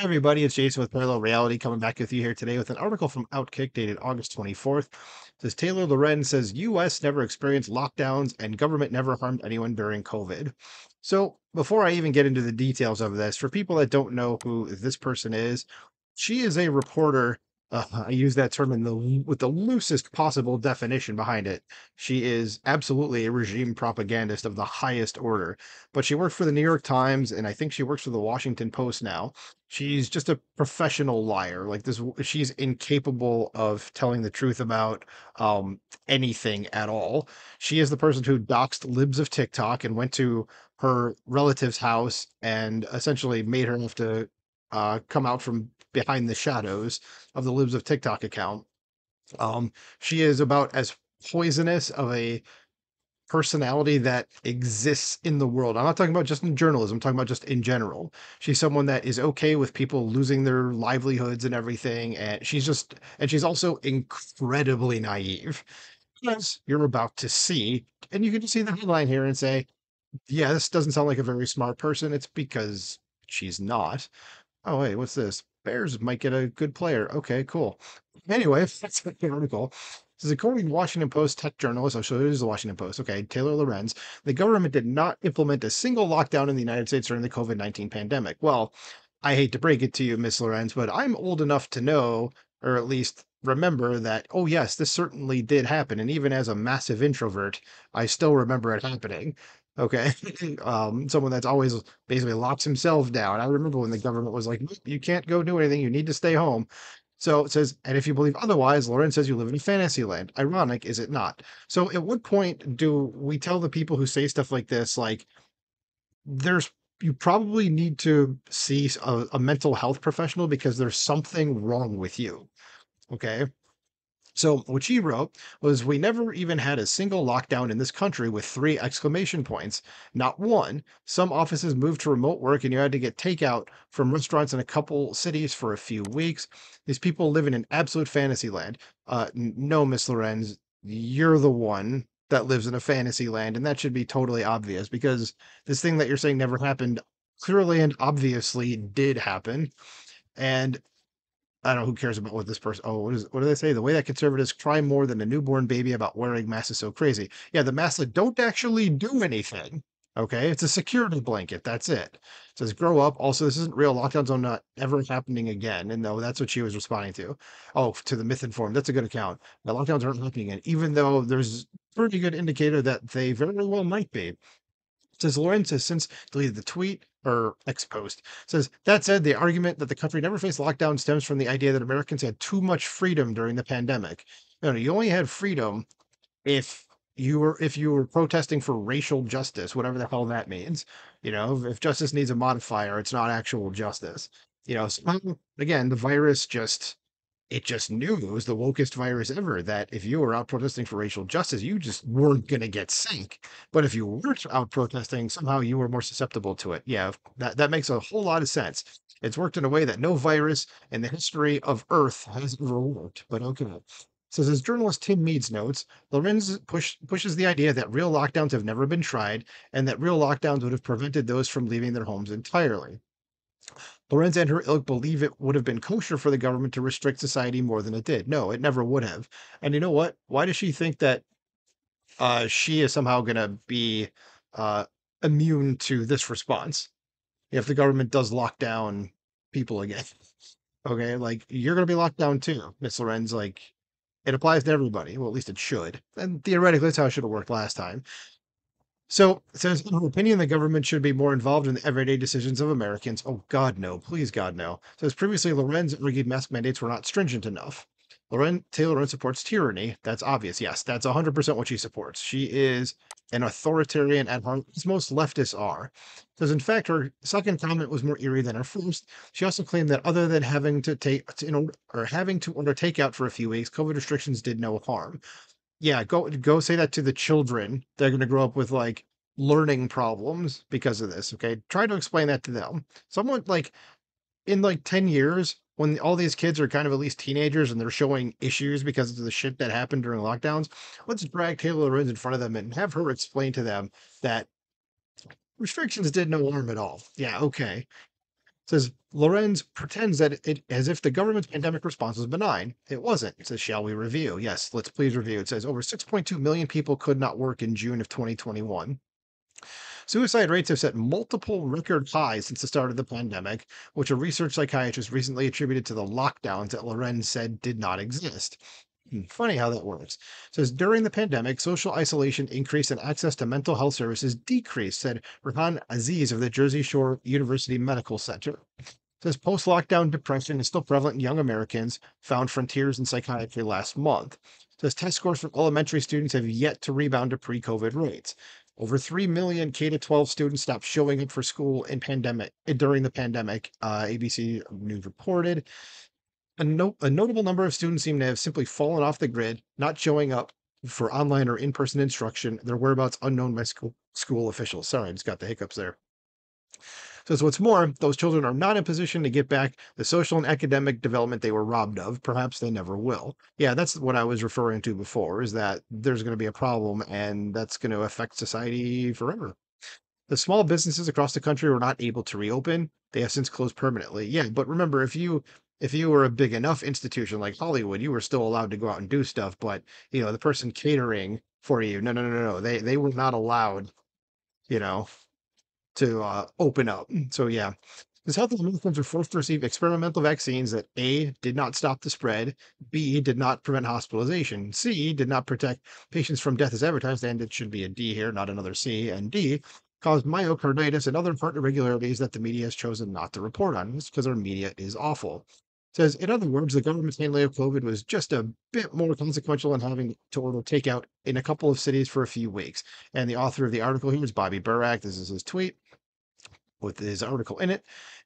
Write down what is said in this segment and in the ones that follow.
Hey everybody, it's Jason with Parallel Reality coming back with you here today with an article from Outkick dated August 24th. It says Taylor Loren says US never experienced lockdowns and government never harmed anyone during COVID. So before I even get into the details of this, for people that don't know who this person is, she is a reporter. I use that term with the loosest possible definition behind it. She is absolutely a regime propagandist of the highest order. But she worked for the New York Times, and I think she works for the Washington Post now. She's just a professional liar. Like this, she's incapable of telling the truth about anything at all. She is the person who doxed libs of TikTok and went to her relative's house and essentially made her have to come out from behind the shadows of the libs of TikTok account. She is about as poisonous of a personality that exists in the world. I'm not talking about just in journalism, I'm talking about just in general. She's someone that is okay with people losing their livelihoods and everything. And she's also incredibly naive, as you're about to see. And you can just see the headline here and say, yeah, this doesn't sound like a very smart person. It's because she's not. Oh, wait, what's this? Bears might get a good player. Okay, cool. Anyway, that's the article. This is according to Washington Post tech journalist. Oh, so it is the Washington Post. Okay, Taylor Lorenz. The government did not implement a single lockdown in the United States during the COVID-19 pandemic. Well, I hate to break it to you, Miss Lorenz, but I'm old enough to know, or at least remember that, oh, yes, this certainly did happen. And even as a massive introvert, I still remember it happening. Okay. Someone that's always basically locks himself down. I remember when the government was like, "Nope, you can't go do anything. You need to stay home." So it says, and if you believe otherwise, Lauren says you live in fantasy land. Ironic, is it not? So at what point do we tell the people who say stuff like this, like, there's, you probably need to see a mental health professional because there's something wrong with you. Okay. So what she wrote was, "We never even had a single lockdown in this country with three exclamation points. Not one. Some offices moved to remote work and you had to get takeout from restaurants in a couple cities for a few weeks. These people live in an absolute fantasy land." No, Miss Lorenz, you're the one that lives in a fantasy land, and that should be totally obvious because this thing that you're saying never happened clearly and obviously did happen. And I don't know who cares about what this person. Oh, what do they say? The way that conservatives cry more than a newborn baby about wearing masks is so crazy. Yeah, the masks that don't actually do anything. Okay, it's a security blanket. That's it. It says grow up. Also, this isn't real. Lockdowns are not ever happening again. And no, that's what she was responding to. Oh, to the myth informed. That's a good account. The lockdowns aren't happening again, even though there's pretty good indicator that they very well might be. Says Lawrence has since deleted the tweet or X post. Says that said, the argument that the country never faced lockdown stems from the idea that Americans had too much freedom during the pandemic. No, no, you only had freedom if you were protesting for racial justice, whatever the hell that means. You know, if justice needs a modifier, it's not actual justice. You know, so, again, the virus just it just knew it was the wokest virus ever that if you were out protesting for racial justice, you just weren't going to get sick. But if you weren't out protesting, somehow you were more susceptible to it. Yeah, that makes a whole lot of sense. It's worked in a way that no virus in the history of Earth has ever worked. But okay. Says as journalist Tim Meads notes, Lorenz pushes the idea that real lockdowns have never been tried and that real lockdowns would have prevented those from leaving their homes entirely. Lorenz and her ilk believe it would have been kosher for the government to restrict society more than it did. No, it never would have. And you know what? Why does she think that she is somehow going to be uh, immune to this response if the government does lock down people again? Okay, like you're going to be locked down too, Miss Lorenz. Like it applies to everybody. Well, at least it should. And theoretically, that's how it should have worked last time. So it says, in her opinion, the government should be more involved in the everyday decisions of Americans. Oh, God, no. Please, God, no. Says previously, Lorenz argued mask mandates were not stringent enough. Taylor Lorenz supports tyranny. That's obvious. Yes, that's 100% what she supports. She is an authoritarian at heart, as most leftists are. Says, in fact, her second comment was more eerie than her first. She also claimed that other than having to having to order takeout for a few weeks, COVID restrictions did no harm. Yeah, go say that to the children. They're gonna grow up with, like, learning problems because of this, okay? Try to explain that to them. Someone like, in, like, 10 years, when all these kids are kind of at least teenagers and they're showing issues because of the shit that happened during lockdowns, let's drag Taylor Lorenz in front of them and have her explain to them that restrictions did no harm at all. Yeah, okay. Says Lorenz pretends that it as if the government's pandemic response was benign. It wasn't. It says, shall we review? Yes, let's please review. It says over 6.2 million people could not work in June of 2021. Suicide rates have set multiple record highs since the start of the pandemic, which a research psychiatrist recently attributed to the lockdowns that Lorenz said did not exist. Funny how that works. Says during the pandemic, social isolation increased and access to mental health services decreased, said Rehan Aziz of the Jersey Shore University Medical Center. Says post lockdown depression is still prevalent in young Americans, found Frontiers in Psychiatry last month. Says test scores from elementary students have yet to rebound to pre COVID rates. Over 3 million K 12 students stopped showing up for school in pandemic during the pandemic, ABC News reported. A notable number of students seem to have simply fallen off the grid, not showing up for online or in person instruction, their whereabouts unknown by school officials. Sorry, I just got the hiccups there. Says what's more, those children are not in position to get back the social and academic development they were robbed of. Perhaps they never will. Yeah, that's what I was referring to before, is that there's going to be a problem and that's going to affect society forever. The small businesses across the country were not able to reopen. They have since closed permanently. Yeah, but remember, if you were a big enough institution like Hollywood, you were still allowed to go out and do stuff. But the person catering for you, no, no, no, no, no. They were not allowed, you know, to open up. So yeah, because health Americans were forced to receive experimental vaccines that A, did not stop the spread, B, did not prevent hospitalization, C, did not protect patients from death as advertised, and it should be a D here, not another C, and D, caused myocarditis and other heart irregularities that the media has chosen not to report on. It's because our media is awful. Says, in other words, the government's handling of COVID was just a bit more consequential than having to order takeout in a couple of cities for a few weeks. And the author of the article here is Bobby Burak. This is his tweet with his article in it.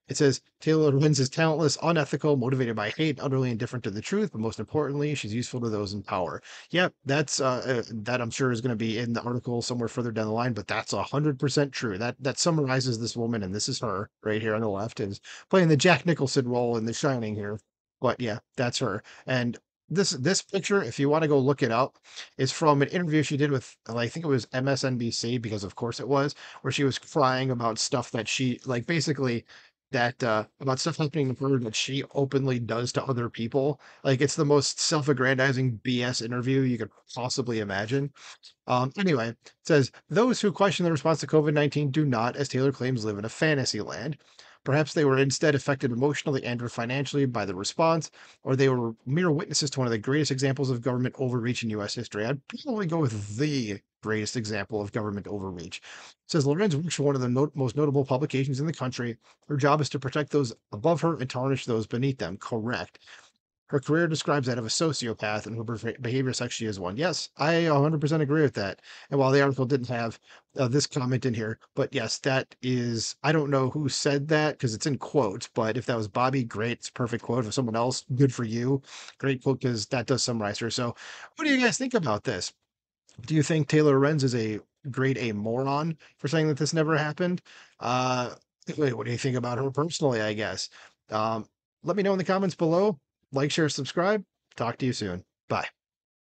It says Taylor Lorenz is talentless, unethical, motivated by hate, utterly indifferent to the truth, but most importantly, she's useful to those in power. Yep, that's that I'm sure is going to be in the article somewhere further down the line, but that's 100% true. That summarizes this woman, and this is her right here on the left, is playing the Jack Nicholson role in The Shining here. But yeah, that's her. And this picture, if you want to go look it up, is from an interview she did with, I think it was MSNBC, because of course it was, where she was crying about stuff that she like basically that about stuff happening to her that she openly does to other people. Like it's the most self-aggrandizing BS interview you could possibly imagine. Anyway, it says those who question the response to COVID-19 do not, as Taylor claims, live in a fantasy land. Perhaps they were instead affected emotionally and or financially by the response, or they were mere witnesses to one of the greatest examples of government overreach in U.S. history. I'd probably go with the greatest example of government overreach. It says Lorenz works for one of the most notable publications in the country. Her job is to protect those above her and tarnish those beneath them. Correct. Her career describes that of a sociopath, and her behavior sexually is one. Yes, I 100% agree with that. And while the article didn't have this comment in here, but yes, that is, I don't know who said that because it's in quotes, but if that was Bobby, great. It's a perfect quote. If someone else, good for you. Great quote because that does summarize her. So, what do you guys think about this? Do you think Taylor Lorenz is a grade A moron for saying that this never happened? Uh, what do you think about her personally, I guess? Um, Let me know in the comments below. Like, share, subscribe. Talk to you soon. Bye.